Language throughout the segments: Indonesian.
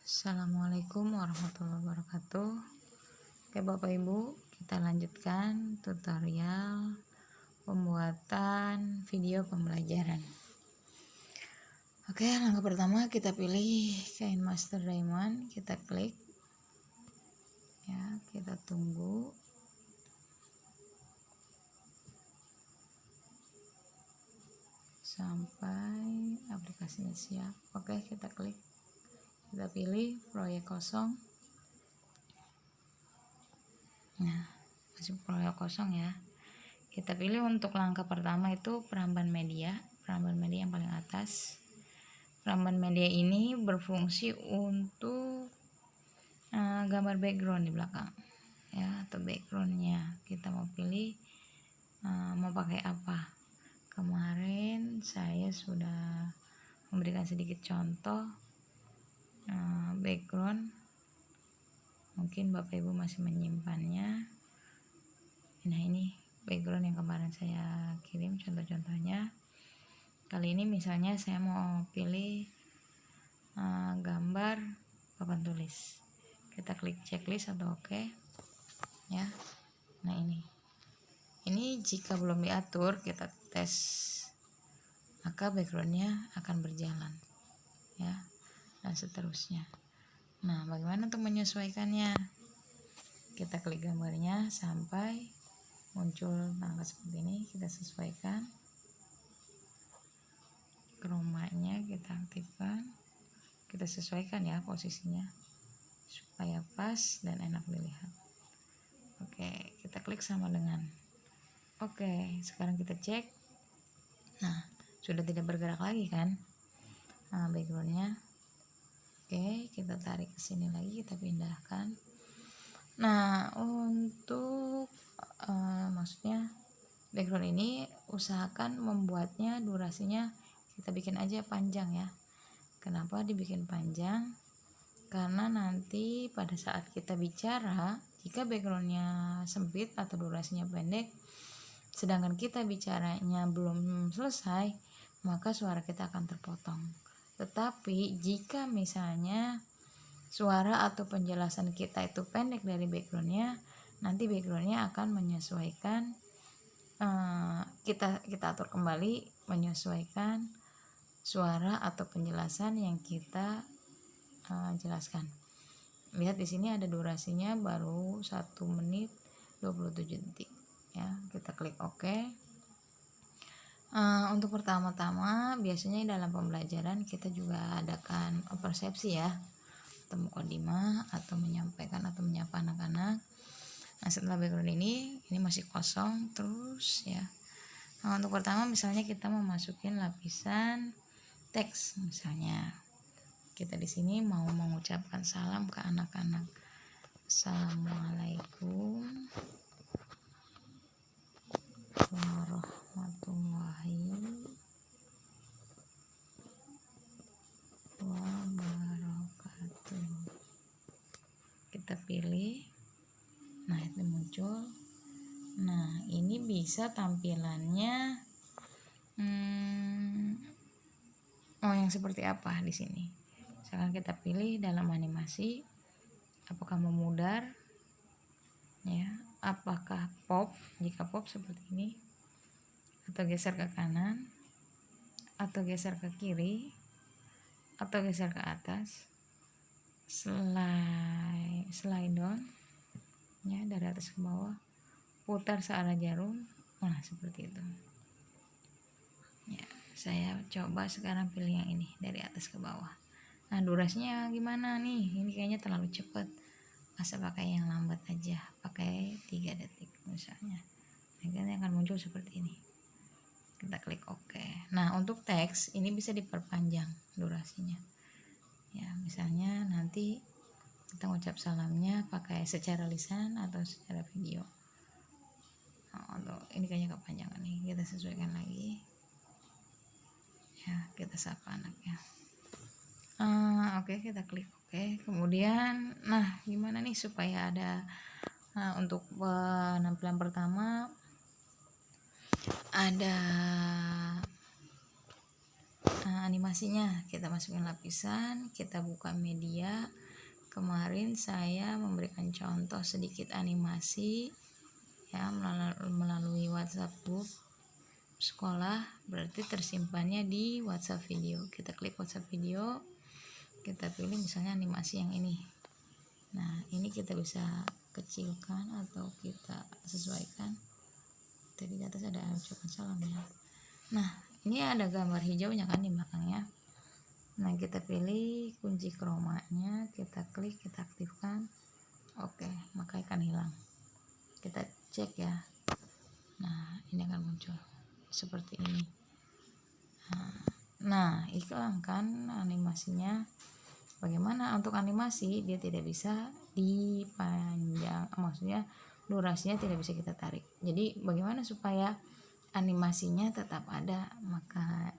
Assalamualaikum warahmatullahi wabarakatuh. Oke Bapak Ibu, kita lanjutkan tutorial pembuatan video pembelajaran. Oke, langkah pertama kita pilih kain master diamond, kita klik ya, kita tunggu sampai aplikasinya siap. Oke, kita klik, kita pilih proyek kosong. Nah, masuk proyek kosong ya. Kita pilih untuk langkah pertama itu peramban media yang paling atas. Peramban media ini berfungsi untuk gambar background di belakang ya, atau backgroundnya kita mau pilih mau pakai apa. Kemarin saya sudah memberikan sedikit contoh background, mungkin Bapak Ibu masih menyimpannya. Nah, ini background yang kemarin saya kirim contoh-contohnya. Kali ini misalnya saya mau pilih gambar papan tulis, kita klik checklist atau oke ya. Nah, ini jika belum diatur kita tes, maka backgroundnya akan berjalan ya, dan seterusnya. Nah, bagaimana untuk menyesuaikannya? Kita klik gambarnya sampai muncul tangga seperti ini, kita sesuaikan. Chroma-nya kita aktifkan, kita sesuaikan ya posisinya supaya pas dan enak dilihat. Oke, kita klik sama dengan oke. Sekarang kita cek. Nah, sudah tidak bergerak lagi kan backgroundnya. Oke, kita tarik ke sini lagi, kita pindahkan. Nah, untuk maksudnya background ini usahakan membuatnya durasinya kita bikin aja panjang ya. Kenapa dibikin panjang? Karena nanti pada saat kita bicara, jika backgroundnya sempit atau durasinya pendek, sedangkan kita bicaranya belum selesai, maka suara kita akan terpotong. Tetapi jika misalnya suara atau penjelasan kita itu pendek dari backgroundnya, nanti backgroundnya akan menyesuaikan, kita atur kembali menyesuaikan suara atau penjelasan yang kita jelaskan. Lihat di sini ada durasinya baru 1 menit 27 detik ya. Kita klik oke. Untuk pertama-tama biasanya dalam pembelajaran kita juga adakan persepsi ya, atau mukadimah, atau menyampaikan atau menyapa anak-anak. Nah, setelah background ini masih kosong terus ya. Nah, untuk pertama misalnya kita mau masukin lapisan teks, misalnya kita di sini mau mengucapkan salam ke anak-anak. Assalamualaikum warahmatullahi wabarakatuh. Kita pilih. Nah, itu muncul. Nah, ini bisa tampilannya yang seperti apa di sini. Sekarang kita pilih dalam animasi, apakah memudar ya, apakah pop. Jika pop seperti ini, atau geser ke kanan, atau geser ke kiri, atau geser ke atas, slide down ya, dari atas ke bawah, putar searah jarum. Nah, seperti itu ya. Saya coba sekarang pilih yang ini dari atas ke bawah. Nah, durasinya gimana nih? Ini kayaknya terlalu cepat. Masa pakai yang lambat aja, pakai 3 detik misalnya. Nah, ini akan muncul seperti ini. Kita klik oke. Nah, untuk teks ini bisa diperpanjang durasinya ya. Misalnya nanti kita ngucap salamnya pakai secara lisan atau secara video. Untuk ini kayaknya kepanjangan nih, kita sesuaikan lagi ya, kita sapa anaknya. Oke, kita klik oke. Kemudian nah, gimana nih supaya ada untuk penampilan pertama ada animasinya. Kita masukin lapisan, kita buka media. Kemarin saya memberikan contoh sedikit animasi ya melalui WhatsApp group sekolah, berarti tersimpannya di WhatsApp video. Kita klik WhatsApp video, kita pilih misalnya animasi yang ini. Nah, ini kita bisa kecilkan atau kita sesuaikan. Tadi di atas ada ucapan salam ya. Nah, ini ada gambar hijaunya kan di belakangnya. Nah, kita pilih kunci chroma-nya, kita klik, kita aktifkan. Oke, maka akan hilang. Kita cek ya. Nah, ini akan muncul seperti ini. Nah, hilang kan animasinya. Bagaimana untuk animasi? Dia tidak bisa dipanjang, maksudnya durasinya tidak bisa kita tarik. Jadi bagaimana supaya animasinya tetap ada? Maka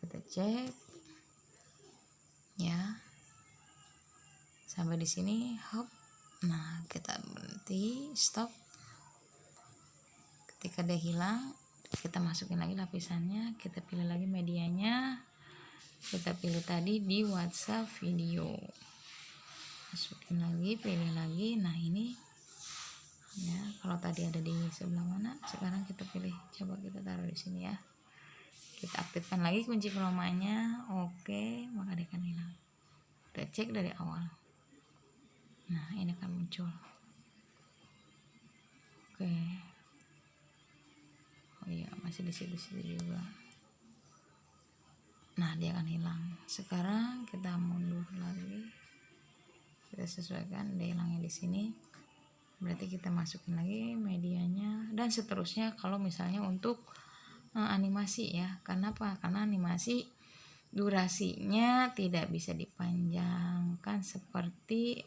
kita cek ya sampai di sini, hop. Nah, kita berhenti, stop. Ketika dia hilang, kita masukin lagi lapisannya, kita pilih lagi medianya, kita pilih tadi di WhatsApp video, masukin lagi, pilih lagi. Nah, ini ya, kalau tadi ada di sebelah mana, sekarang kita pilih, coba kita taruh di sini ya. Kita aktifkan lagi kunci chroma-nya. Oke, maka dia akan hilang. Kita cek dari awal. Nah, ini akan muncul. Oke. Oh iya, masih di situ juga. Nah, dia akan hilang. Sekarang kita mundur lagi. Kita sesuaikan, dia hilangnya di sini. Berarti kita masukin lagi medianya dan seterusnya kalau misalnya untuk animasi ya. Kenapa? Karena animasi durasinya tidak bisa dipanjangkan seperti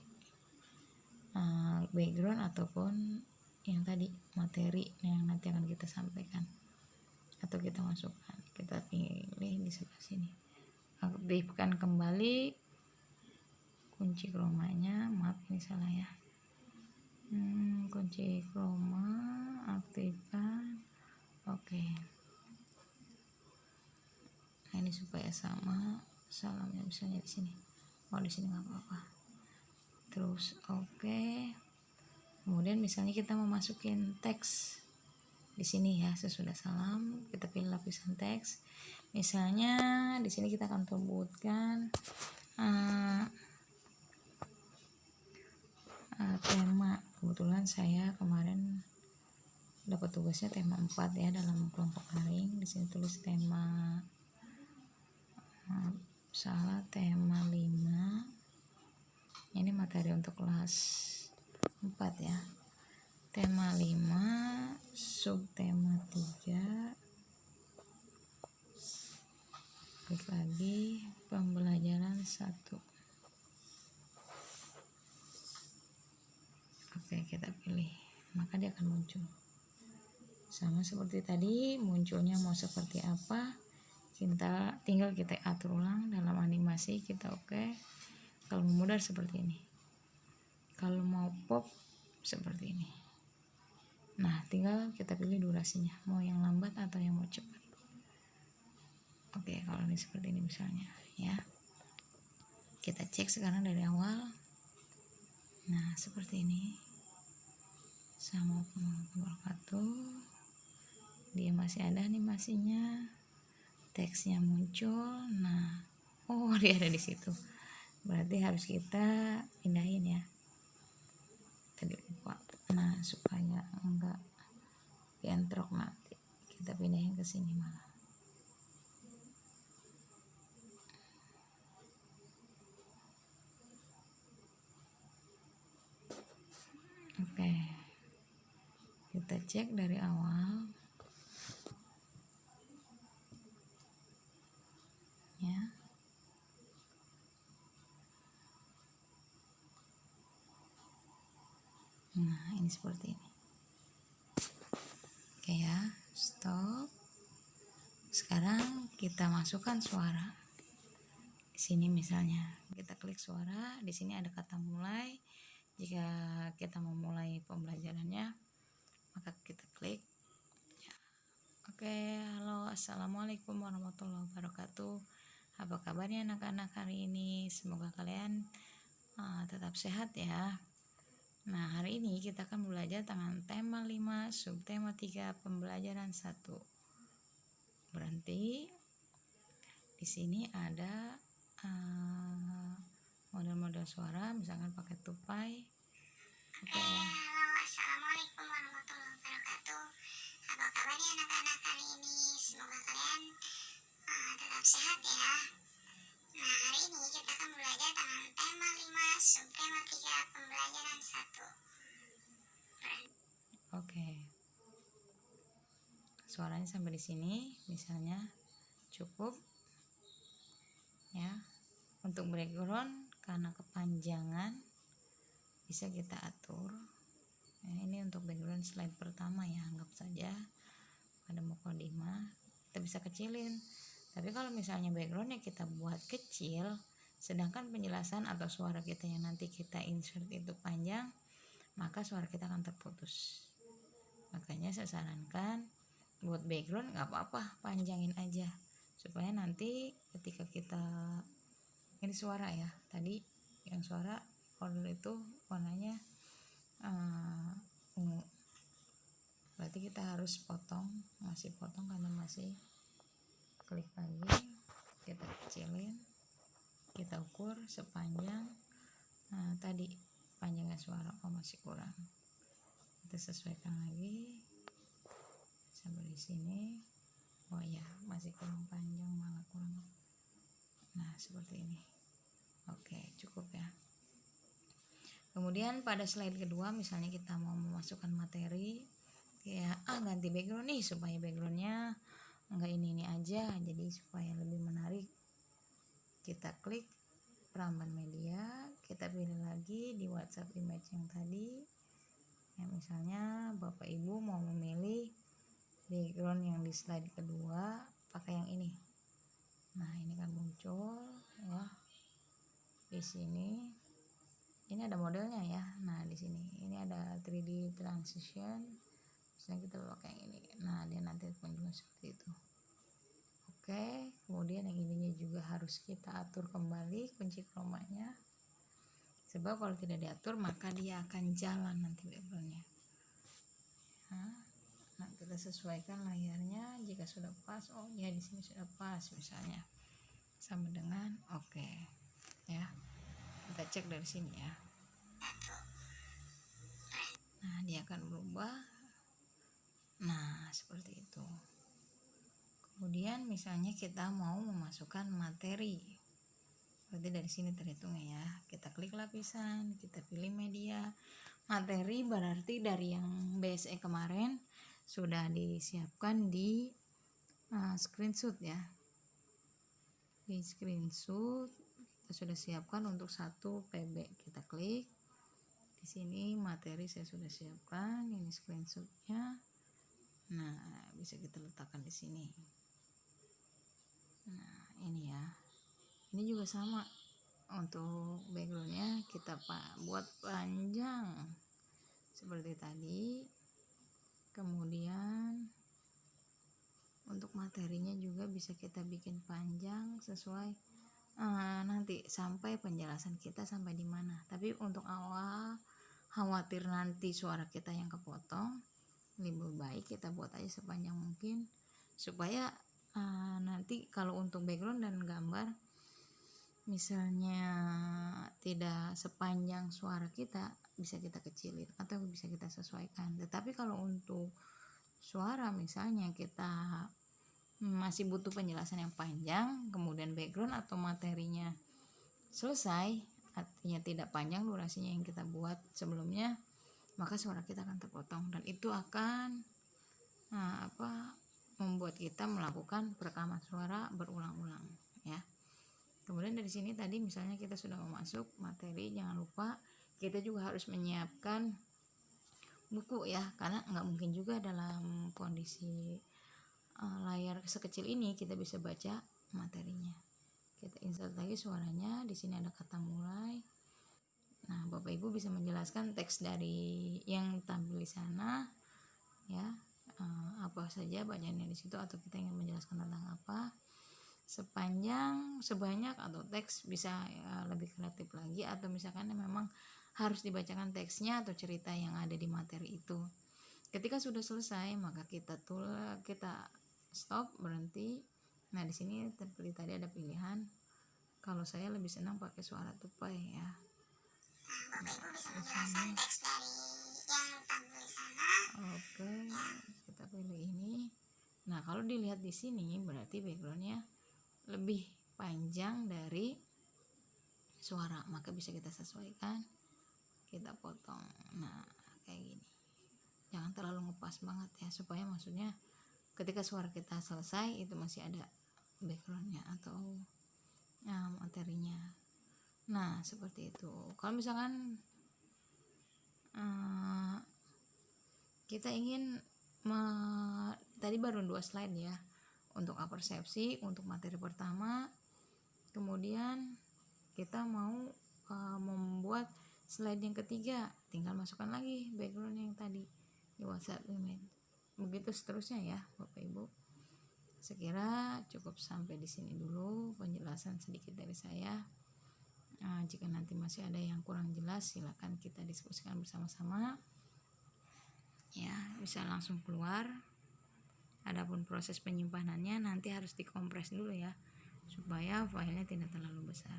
background ataupun yang tadi materi yang nanti akan kita sampaikan atau kita masukkan. Kita pilih di sebelah sini, aktifkan kembali kunci chroma-nya. Maaf, ini salah ya. Kunci chroma aktifkan. Oke. Nah, ini supaya sama salamnya misalnya di sini. Oh, di sini nggak apa-apa. Terus oke. Kemudian misalnya kita mau masukin teks di sini ya, sesudah salam kita pilih lapisan teks. Misalnya di sini kita akan sebutkan tema. Kebetulan saya kemarin dapat tugasnya tema 4 ya dalam kelompok daring. Di sini tulis tema tema 5. Ini materi untuk kelas 4 ya. Tema 5, subtema 3. Klik lagi pembelajaran 1. Oke, kita pilih, maka dia akan muncul. Sama seperti tadi, munculnya mau seperti apa, kita tinggal kita atur ulang dalam animasi kita. Oke. Kalau memudar seperti ini, kalau mau pop seperti ini. Nah, tinggal kita pilih durasinya, mau yang lambat atau yang mau cepat. Oke, kalau ini seperti ini misalnya ya. Kita cek sekarang dari awal. Nah, seperti ini. Assalamualaikum warahmatullahi wabarakatuh. Dia masih ada animasinya, teksnya muncul. Nah, oh, dia ada di situ. Berarti harus kita pindahin ya. Tadi lupa. Nah, supaya enggak dientrok nanti, kita pindahin ke sini malah. Oke. Kita cek dari awal. Ya. Nah, ini seperti ini. Oke ya, stop. Sekarang kita masukkan suara. Di sini misalnya kita klik suara, di sini ada kata mulai. Jika kita mau mulai pembelajarannya, maka kita klik. Oke, halo, assalamualaikum warahmatullahi wabarakatuh. Apa kabarnya anak-anak hari ini? Semoga kalian tetap sehat ya. Nah, hari ini kita akan belajar tentang tema 5, subtema 3, pembelajaran 1. Berhenti. Di sini ada model-model suara, misalkan pakai tupai. Oke. Halo, assalamualaikum warahmatullahi wabarakatuh. Apa kabarnya anak-anak hari ini? Semoga kalian tetap sehat ya. Nah, hari ini kita akan belajar tentang tema 5, subtema 3, pembelajaran 1. Oke. Suaranya sampai di sini, misalnya cukup ya. Untuk background karena kepanjangan bisa kita atur. Nah, ini untuk background slide pertama ya, anggap saja pada mukadimah kita bisa kecilin. Tapi kalau misalnya backgroundnya kita buat kecil, sedangkan penjelasan atau suara kita yang nanti kita insert itu panjang, maka suara kita akan terputus. Makanya saya sarankan buat background nggak apa-apa, panjangin aja supaya nanti ketika kita ini suara ya, tadi yang suara order itu warnanya ungu, berarti kita harus masih potong karena masih klik lagi, kita kecilin, kita ukur sepanjang tadi panjangnya suara masih kurang, kita sesuaikan lagi sampai di sini. Oh ya, masih kurang panjang, malah kurang. Nah, seperti ini. Oke, cukup ya. Kemudian pada slide kedua, misalnya kita mau memasukkan materi, ya ganti background nih supaya backgroundnya enggak ini aja, jadi supaya lebih menarik. Kita klik peramban media, kita pilih lagi di WhatsApp image yang tadi. Ya, misalnya Bapak Ibu mau memilih background yang di slide kedua, pakai yang ini. Nah, ini kan muncul ya. Di sini ini ada modelnya ya. Nah, di sini ini ada 3D transition. Misalnya kita pakai yang ini. Nah, dia nanti muncul seperti itu. Oke, kemudian yang ininya juga harus kita atur kembali kunci chroma-nya. Sebab kalau tidak diatur maka dia akan jalan nanti backgroundnya. Nah, kita sesuaikan layarnya jika sudah pas. Oh ya, di sini sudah pas misalnya. Sama dengan oke. Ya. Kita cek dari sini ya. Nah, dia akan berubah. Nah, seperti itu. Kemudian misalnya kita mau memasukkan materi. Berarti dari sini terhitung ya. Kita klik lapisan, kita pilih media. Materi berarti dari yang BSE kemarin sudah disiapkan di screenshot ya. Di screenshot kita sudah siapkan untuk 1 PB. Kita klik. Di sini materi saya sudah siapkan, ini screenshotnya. Nah, bisa kita letakkan di sini. Nah, ini ya. Ini juga sama. Untuk backgroundnya kita buat panjang seperti tadi. Kemudian untuk materinya juga bisa kita bikin panjang sesuai nanti sampai penjelasan kita sampai di mana. Tapi untuk awal khawatir nanti suara kita yang kepotong, lebih baik kita buat aja sepanjang mungkin supaya nanti kalau untuk background dan gambar misalnya tidak sepanjang suara kita, bisa kita kecilin atau bisa kita sesuaikan. Tetapi kalau untuk suara misalnya kita masih butuh penjelasan yang panjang, kemudian background atau materinya selesai, artinya tidak panjang durasinya yang kita buat sebelumnya, maka suara kita akan terpotong dan itu akan membuat kita melakukan perekaman suara berulang-ulang ya. Kemudian dari sini tadi misalnya kita sudah memasuk materi, jangan lupa kita juga harus menyiapkan buku ya, karena nggak mungkin juga dalam kondisi layar sekecil ini kita bisa baca materinya. Kita insert lagi suaranya, di sini ada kata mulai. Nah, Bapak Ibu bisa menjelaskan teks dari yang tampil di sana ya. apa saja bacaannya di situ, atau kita ingin menjelaskan tentang apa, sebanyak atau teks bisa lebih kreatif lagi, atau misalkan memang harus dibacakan teksnya atau cerita yang ada di materi itu. Ketika sudah selesai maka kita stop, berhenti. Nah di sini seperti tadi ada pilihan, kalau saya lebih senang pakai suara tupai ya. Nah, Bapak Ibu bisa menjelaskan teks dari yang tampil di sana. Oke, kita pilih ini. Nah kalau dilihat di sini berarti backgroundnya lebih panjang dari suara, maka bisa kita sesuaikan, kita potong. Nah kayak gini, jangan terlalu ngepas banget ya, supaya maksudnya ketika suara kita selesai itu masih ada backgroundnya atau materinya. Nah seperti itu. Kalau misalkan kita ingin tadi baru 2 slide ya, untuk apersepsi, untuk materi pertama. Kemudian kita mau membuat slide yang ketiga, tinggal masukkan lagi background yang tadi di WhatsApp email. Begitu seterusnya ya Bapak Ibu. Sekira cukup sampai di sini dulu penjelasan sedikit dari saya. Jika nanti masih ada yang kurang jelas silakan kita diskusikan bersama-sama. Ya, bisa langsung keluar. Adapun proses penyimpanannya nanti harus dikompres dulu ya, supaya filenya tidak terlalu besar.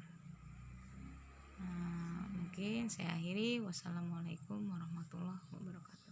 Mungkin saya akhiri. Wassalamualaikum warahmatullahi wabarakatuh.